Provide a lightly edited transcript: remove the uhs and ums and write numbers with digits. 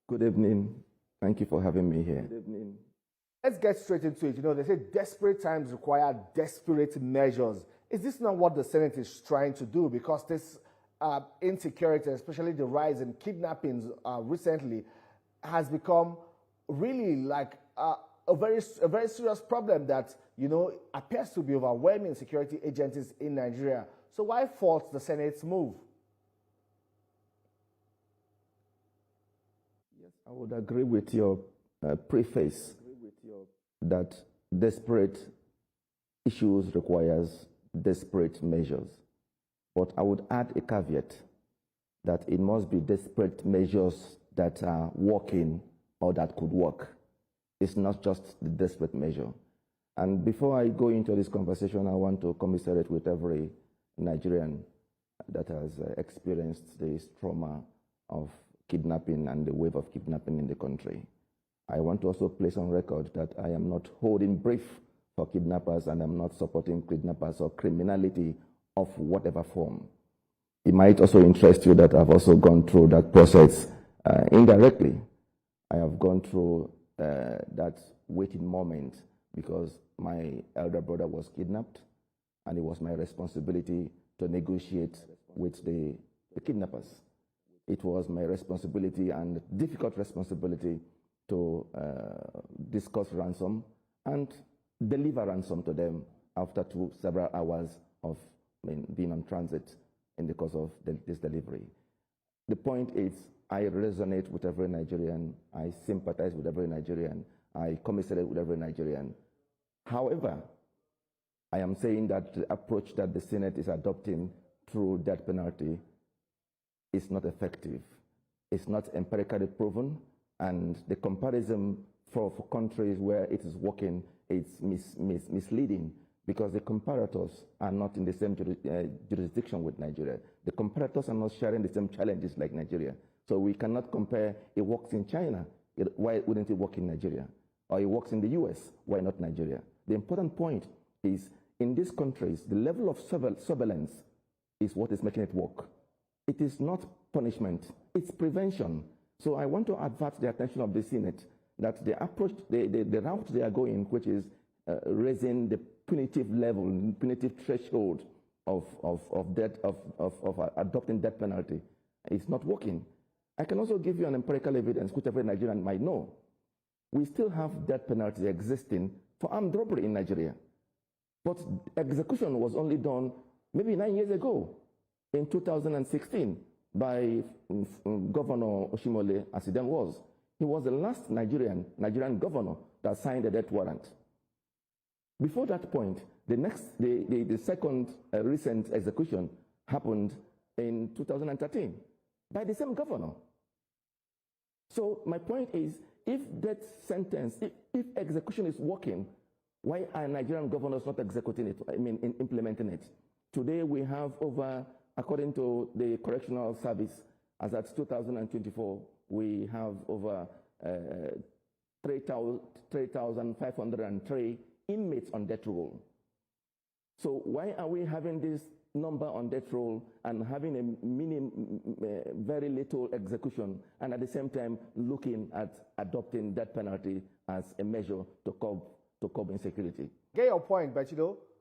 Good evening. Thank you for having me here. Good evening. Let's get straight into it. You know, they say desperate times require desperate measures. Is this not what the Senate is trying to do? Because this insecurity, especially the rise in kidnappings recently, has become really like a very serious problem that, you know, appears to be overwhelming security agencies in Nigeria. So why fault the Senate's move? Yes, I would agree with your preface that desperate issues requires desperate measures. But I would add a caveat that it must be desperate measures that are working or that could work. It's not just the desperate measure. And before I go into this conversation, I want to commiserate with every Nigerian that has experienced this trauma of kidnapping and the wave of kidnapping in the country. I want to also place on record that I am not holding brief for kidnappers and I'm not supporting kidnappers or criminality of whatever form. It might also interest you that I've also gone through that process indirectly. I have gone through that waiting moment because my elder brother was kidnapped and it was my responsibility to negotiate with the kidnappers. It was my responsibility and difficult responsibility to discuss ransom and deliver ransom to them after several hours of being on transit in the course of this delivery. The point is, I resonate with every Nigerian, I sympathize with every Nigerian, I commiserate with every Nigerian. However, I am saying that the approach that the Senate is adopting through death penalty is not effective. It's not empirically proven, and the comparison for countries where it is working is misleading because the comparators are not in the same jurisdiction with Nigeria. The comparators are not sharing the same challenges like Nigeria. So we cannot compare it works in China, why wouldn't it work in Nigeria? Or it works in the US, why not Nigeria? The important point is, in these countries, the level of surveillance is what is making it work. It is not punishment, it's prevention. So I want to advert the attention of the Senate that the approach, the route they are going, which is raising the punitive level, punitive threshold of adopting death penalty, is not working. I can also give you an empirical evidence, which every Nigerian might know. We still have death penalty existing for armed robbery in Nigeria. But execution was only done maybe 9 years ago, in 2016, by Governor Oshimole, as he then was. He was the last Nigerian governor that signed a death warrant. Before that point, the second recent execution happened in 2013 by the same governor. So my point is, if death sentence, if execution is working, why are Nigerian governors not executing it, implementing it? Today we have over, according to the Correctional Service, as at 2024, we have over 3,503 inmates on death row. So why are we having this number on death row and having a very little execution, and at the same time looking at adopting death penalty as a measure to curb insecurity? Get your point, but you know,